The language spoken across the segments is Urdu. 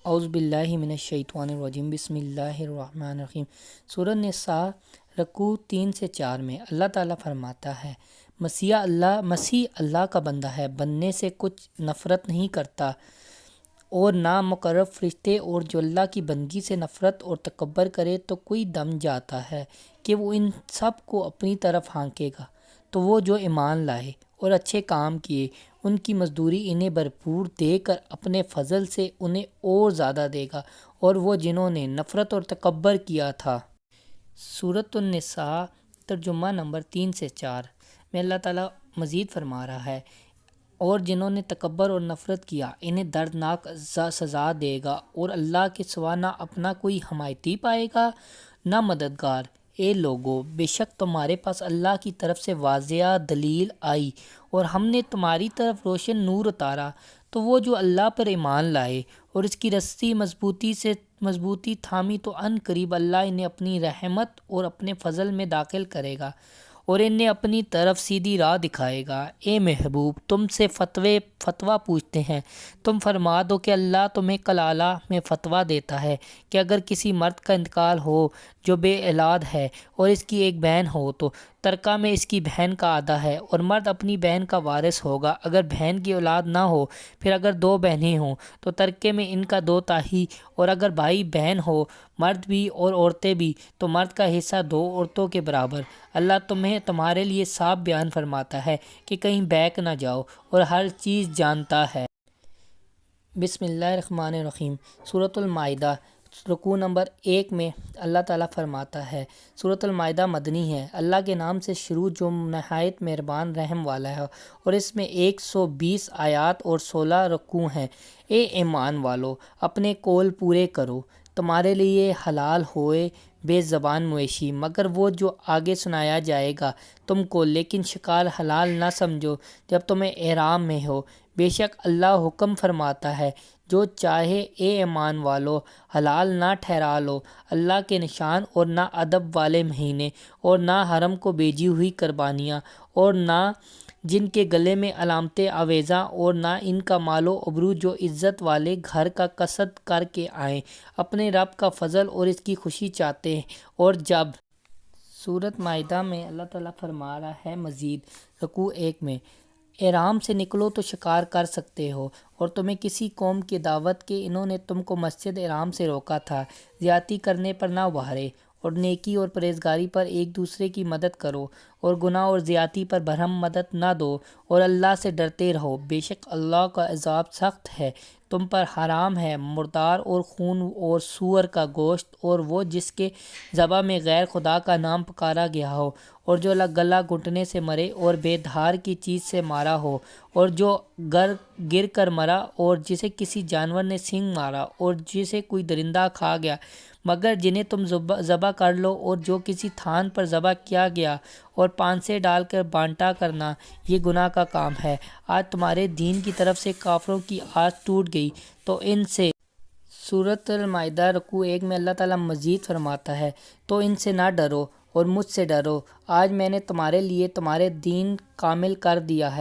اعوذ باللہ من الشیطان الرجیم، بسم اللہ الرحمن الرحیم۔ سورہ نساء رکوع 3 سے 4 میں اللہ تعالیٰ فرماتا ہے، مسیح اللہ کا بندہ ہے، بننے سے کچھ نفرت نہیں کرتا اور نہ مقرب فرشتے، اور جو اللہ کی بندگی سے نفرت اور تکبر کرے تو کوئی دم جاتا ہے کہ وہ ان سب کو اپنی طرف ہانکے گا۔ تو وہ جو ایمان لائے اور اچھے کام کیے، ان کی مزدوری انہیں بھرپور دے کر اپنے فضل سے انہیں اور زیادہ دے گا، اور وہ جنہوں نے نفرت اور تکبر کیا تھا۔ سورۃ النساء ترجمہ نمبر 3 سے 4 میں اللہ تعالیٰ مزید فرما رہا ہے، اور جنہوں نے تکبر اور نفرت کیا انہیں دردناک سزا دے گا، اور اللہ کے سوا نہ اپنا کوئی حمایتی پائے گا نہ مددگار۔ اے لوگو، بے شک تمہارے پاس اللہ کی طرف سے واضح دلیل آئی اور ہم نے تمہاری طرف روشن نور اتارا، تو وہ جو اللہ پر ایمان لائے اور اس کی رسی مضبوطی تھامی تو ان قریب اللہ انہیں اپنی رحمت اور اپنے فضل میں داخل کرے گا اور انہیں اپنی طرف سیدھی راہ دکھائے گا۔ اے محبوب، تم سے فتویٰ پوچھتے ہیں، تم فرما دو کہ اللہ تمہیں کلالہ میں فتویٰ دیتا ہے کہ اگر کسی مرد کا انتقال ہو جو بے اولاد ہے اور اس کی ایک بہن ہو تو ترکہ میں اس کی بہن کا آدھا ہے، اور مرد اپنی بہن کا وارث ہوگا اگر بہن کی اولاد نہ ہو۔ پھر اگر 2 بہنیں ہوں تو ترکے میں ان کا 2 تہائی، اور اگر بھائی بہن ہو، مرد بھی اور عورتیں بھی، تو مرد کا حصہ 2 عورتوں کے برابر۔ اللہ تمہارے لیے صاف بیان فرماتا ہے کہ کہیں بہک نہ جاؤ، اور ہر چیز جانتا ہے۔ بسم اللہ الرحمن الرحیم۔ سورۃ المائدہ رکوع نمبر 1 میں اللہ تعالیٰ فرماتا ہے، سورۃ المائدہ مدنی ہے، اللہ کے نام سے شروع جو نہایت مہربان رحم والا ہے، اور اس میں 120 آیات اور 16 رکوع ہیں۔ اے ایمان والو، اپنے قول پورے کرو، تمہارے لیے حلال ہوئے بے زبان مویشی، مگر وہ جو آگے سنایا جائے گا تم کو، لیکن شکار حلال نہ سمجھو جب تمہیں احرام میں ہو۔ بے شک اللہ حکم فرماتا ہے، جو چاہے اے ایمان والو حلال نہ ٹھہرا لو اللہ کے نشان، اور نہ ادب والے مہینے، اور نہ حرم کو بیجی ہوئی قربانیاں، اور نہ جن کے گلے میں علامتیں آویزاں، اور نہ ان کا مال و ابرو جو عزت والے گھر کا قصد کر کے آئیں، اپنے رب کا فضل اور اس کی خوشی چاہتے ہیں۔ اور جب سورۃ مائدہ میں اللہ تعالیٰ فرما رہا ہے مزید رکوع 1 میں، احرام سے نکلو تو شکار کر سکتے ہو، اور تمہیں کسی قوم کی دعوت کے انہوں نے تم کو مسجد حرام سے روکا تھا، زیادتی کرنے پر نہ ابھارے، اور نیکی اور پرہیزگاری پر ایک دوسرے کی مدد کرو، اور گناہ اور زیادتی پر برہم مدد نہ دو، اور اللہ سے ڈرتے رہو، بے شک اللہ کا عذاب سخت ہے۔ تم پر حرام ہے مردار اور خون اور سور کا گوشت، اور وہ جس کے ذبح میں غیر خدا کا نام پکارا گیا ہو، اور جو گلا گھٹنے سے مرے اور بے دھار کی چیز سے مارا ہو، اور جو گر کر مرا، اور جسے کسی جانور نے سینگ مارا، اور جسے کوئی درندہ کھا گیا، مگر جنہیں تم ذبح کر لو، اور جو کسی تھان پر ذبح کیا گیا، اور پانسے ڈال کر بانٹا کرنا، یہ گناہ کا کام ہے۔ آج تمہارے دین کی طرف سے کافروں کی آس ٹوٹ گئی تو ان سے۔ سورۃ المائدہ رکوع 1 میں اللہ تعالیٰ مزید فرماتا ہے، تو ان سے نہ ڈرو اور مجھ سے ڈرو، آج میں نے تمہارے لیے تمہارا دین کامل کر دیا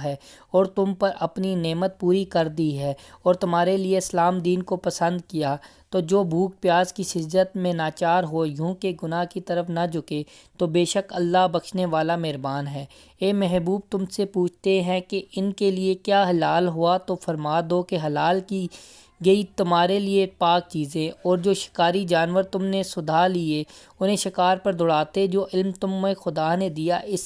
ہے، اور تم پر اپنی نعمت پوری کر دی ہے، اور تمہارے لیے اسلام دین کو پسند کیا۔ تو جو بھوک پیاس کی شدت میں ناچار ہو، یوں کہ گناہ کی طرف نہ جھکے، تو بے شک اللہ بخشنے والا مہربان ہے۔ اے محبوب، تم سے پوچھتے ہیں کہ ان کے لیے کیا حلال ہوا، تو فرما دو کہ حلال کی گئی تمہارے لیے پاک چیزیں، اور جو شکاری جانور تم نے سدھا لیے انہیں شکار پر دوڑاتے، جو علم تمہیں خدا نے دیا اس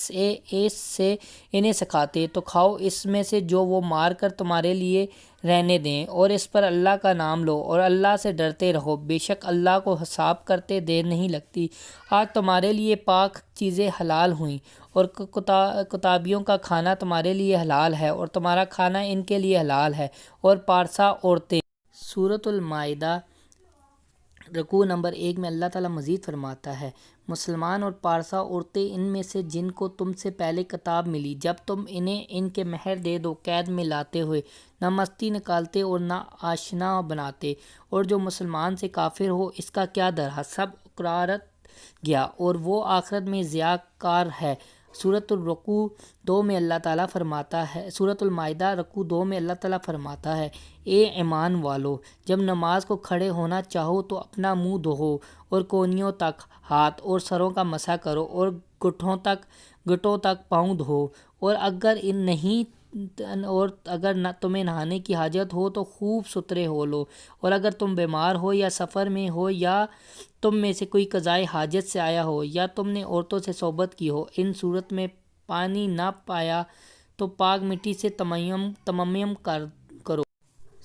سے انہیں سکھاتے، تو کھاؤ اس میں سے جو وہ مار کر تمہارے لیے رہنے دیں، اور اس پر اللہ کا نام لو، اور اللہ سے ڈرتے رہو، بے شک اللہ کو حساب کرتے دیر نہیں لگتی۔ آج تمہارے لیے پاک چیزیں حلال ہوئیں، اور کتابیوں کا کھانا تمہارے لیے حلال ہے، اور تمہارا کھانا ان کے لیے حلال ہے، اور پارسا عورتیں۔ سورۃ المائدہ رکوع نمبر 1 میں اللہ تعالیٰ مزید فرماتا ہے، مسلمان اور پارسا عورتیں ان میں سے جن کو تم سے پہلے کتاب ملی، جب تم انہیں ان کے مہر دے دو قید میں لاتے ہوئے، نہ مستی نکالتے اور نہ آشنا بناتے، اور جو مسلمان سے کافر ہو اس کا کیا درا، سب اکرارت گیا، اور وہ آخرت میں ضیاء کار ہے۔ سورۃ الرکوع 2 میں اللہ تعالیٰ فرماتا ہے، سورۃ المائدہ رکوع 2 میں اللہ تعالیٰ فرماتا ہے، اے ایمان والو، جب نماز کو کھڑے ہونا چاہو تو اپنا منہ دھو اور کونیوں تک ہاتھ اور سروں کا مسح کرو اور گھٹوں تک پاؤں دھو، اور اگر نہ تمہیں نہانے کی حاجت ہو تو خوب ستھرے ہو لو، اور اگر تم بیمار ہو یا سفر میں ہو یا تم میں سے کوئی قضائے حاجت سے آیا ہو یا تم نے عورتوں سے صحبت کی ہو، ان صورت میں پانی نہ پایا تو پاک مٹی سے تیمم کرو۔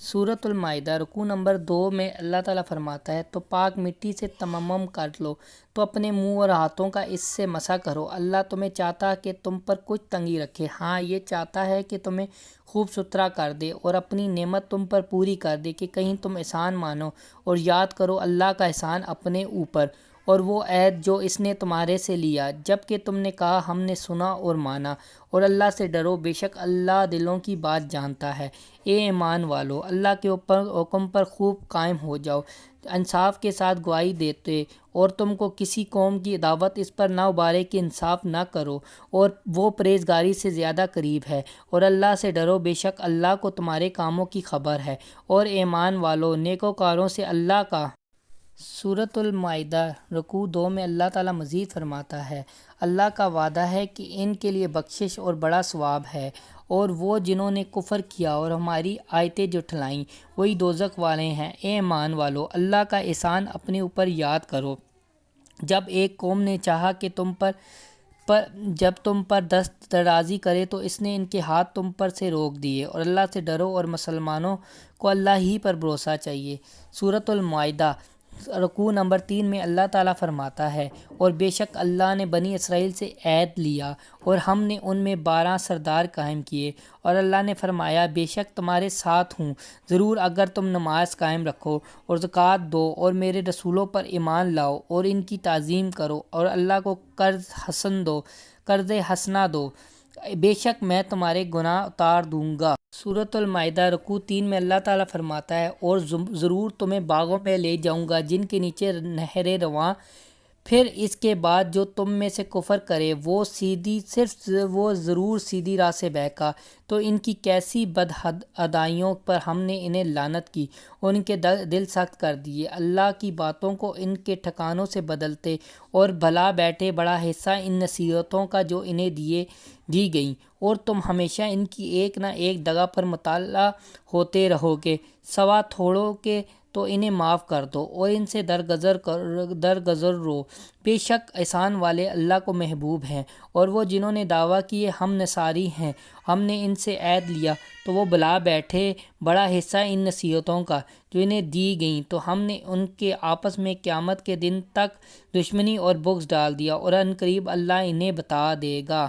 سورۃ المائدہ رکوع نمبر 2 میں اللہ تعالیٰ فرماتا ہے، تو پاک مٹی سے تیمم کر لو تو اپنے منہ اور ہاتھوں کا اس سے مسح کرو۔ اللہ تمہیں چاہتا کہ تم پر کچھ تنگی رکھے، ہاں یہ چاہتا ہے کہ تمہیں خوب ستھرا کر دے اور اپنی نعمت تم پر پوری کر دے کہ کہیں تم احسان مانو اور یاد کرو اللہ کا احسان اپنے اوپر اور وہ عہد جو اس نے تمہارے سے لیا جب کہ تم نے کہا ہم نے سنا اور مانا، اور اللہ سے ڈرو، بے شک اللہ دلوں کی بات جانتا ہے۔ اے ایمان والو، اللہ کے حکم پر خوب قائم ہو جاؤ، انصاف کے ساتھ گواہی دیتے، اور تم کو کسی قوم کی دعوت اس پر نہ ابھارے کہ انصاف نہ کرو، اور وہ پرہیزگاری سے زیادہ قریب ہے، اور اللہ سے ڈرو، بے شک اللہ کو تمہارے کاموں کی خبر ہے، اور ایمان والو نیکوکاروں سے اللہ کا۔ سورۃ المائدہ رکوع 2 میں اللہ تعالیٰ مزید فرماتا ہے، اللہ کا وعدہ ہے کہ ان کے لیے بخشش اور بڑا ثواب ہے، اور وہ جنہوں نے کفر کیا اور ہماری آیتیں جھٹلائیں وہی دوزخ والے ہیں۔ اے ایمان والو، اللہ کا احسان اپنے اوپر یاد کرو، جب ایک قوم نے چاہا کہ جب تم پر دست درازی کرے تو اس نے ان کے ہاتھ تم پر سے روک دیے، اور اللہ سے ڈرو اور مسلمانوں کو اللہ ہی پر بھروسہ چاہیے۔ سورۃ المائدہ رکوع نمبر 3 میں اللہ تعالیٰ فرماتا ہے، اور بے شک اللہ نے بنی اسرائیل سے عہد لیا اور ہم نے ان میں 12 سردار قائم کیے، اور اللہ نے فرمایا بے شک تمہارے ساتھ ہوں، ضرور اگر تم نماز قائم رکھو اور زکوٰۃ دو اور میرے رسولوں پر ایمان لاؤ اور ان کی تعظیم کرو اور اللہ کو قرض حسنہ دو، بے شک میں تمہارے گناہ اتار دوں گا۔ سورۃ المائدہ رکوع 3 میں اللہ تعالیٰ فرماتا ہے، اور ضرور تمہیں باغوں میں لے جاؤں گا جن کے نیچے نہریں رواں، پھر اس کے بعد جو تم میں سے کفر کرے وہ ضرور سیدھی راہ سے بہکا، تو ان کی کیسی بدادائیوں پر ہم نے انہیں لعنت کی اور ان کے دل سخت کر دیے، اللہ کی باتوں کو ان کے ٹھکانوں سے بدلتے اور بھلا بیٹھے بڑا حصہ ان نصیحتوں کا جو انہیں دی گئیں، اور تم ہمیشہ ان کی ایک نہ ایک جگہ پر مطلع ہوتے رہو گے، سوا تھوڑو کے تو انہیں معاف کر دو اور ان سے درگزر رو، بے شک احسان والے اللہ کو محبوب ہیں۔ اور وہ جنہوں نے دعویٰ کیے ہم نصاری ہیں، ہم نے ان سے عہد لیا، تو وہ بھلا بیٹھے بڑا حصہ ان نصیحتوں کا جو انہیں دی گئیں، تو ہم نے ان کے آپس میں قیامت کے دن تک دشمنی اور بغض ڈال دیا، اور ان قریب اللہ انہیں بتا دے گا۔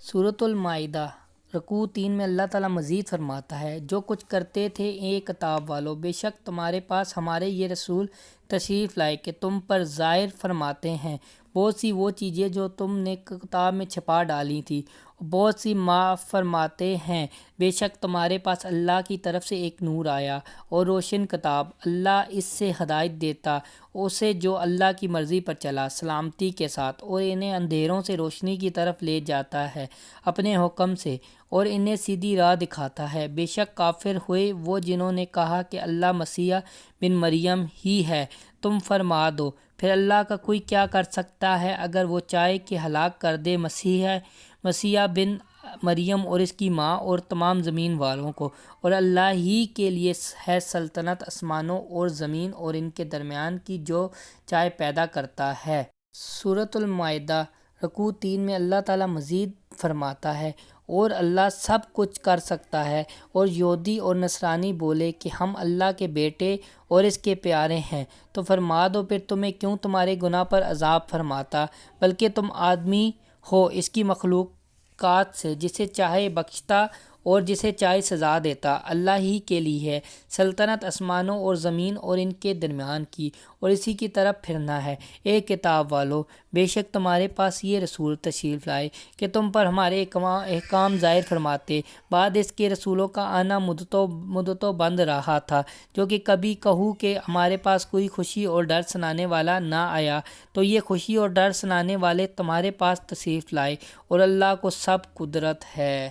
سورۃ المائدہ رکوع 3 میں اللہ تعالیٰ مزید فرماتا ہے، جو کچھ کرتے تھے اے کتاب والو، بے شک تمہارے پاس ہمارے یہ رسول تشریف لائے کہ تم پر ظاہر فرماتے ہیں بہت سی وہ چیزیں جو تم نے کتاب میں چھپا ڈالی تھی، بہت سی معاف فرماتے ہیں، بے شک تمہارے پاس اللہ کی طرف سے ایک نور آیا اور روشن کتاب، اللہ اس سے ہدایت دیتا اسے جو اللہ کی مرضی پر چلا سلامتی کے ساتھ، اور انہیں اندھیروں سے روشنی کی طرف لے جاتا ہے اپنے حکم سے، اور انہیں سیدھی راہ دکھاتا ہے۔ بے شک کافر ہوئے وہ جنہوں نے کہا کہ اللہ مسیح بن مریم ہی ہے، تم فرما دو پھر اللہ کا کوئی کیا کر سکتا ہے اگر وہ چاہے کہ ہلاک کر دے مسیح بن مریم اور اس کی ماں اور تمام زمین والوں کو، اور اللہ ہی کے لیے ہے سلطنت آسمانوں اور زمین اور ان کے درمیان کی، جو چاہے پیدا کرتا ہے۔ سورۃ المائدہ رکوع 3 میں اللہ تعالیٰ مزید فرماتا ہے، اور اللہ سب کچھ کر سکتا ہے، اور یہودی اور نصرانی بولے کہ ہم اللہ کے بیٹے اور اس کے پیارے ہیں، تو فرما دو پھر تمہیں کیوں تمہارے گناہ پر عذاب فرماتا، بلکہ تم آدمی ہو اس کی مخلوقات سے، جسے چاہے بخشتا اور جسے چاہے سزا دیتا۔ اللہ ہی کے لیے ہے سلطنت آسمانوں اور زمین اور ان کے درمیان کی، اور اسی کی طرف پھرنا ہے۔ اے کتاب والو، بے شک تمہارے پاس یہ رسول تشریف لائے کہ تم پر ہمارے احکام ظاہر فرماتے، بعد اس کے رسولوں کا آنا مدتوں بند رہا تھا، جو کہ کبھی کہو کہ ہمارے پاس کوئی خوشی اور ڈر سنانے والا نہ آیا، تو یہ خوشی اور ڈر سنانے والے تمہارے پاس تشریف لائے، اور اللہ کو سب قدرت ہے۔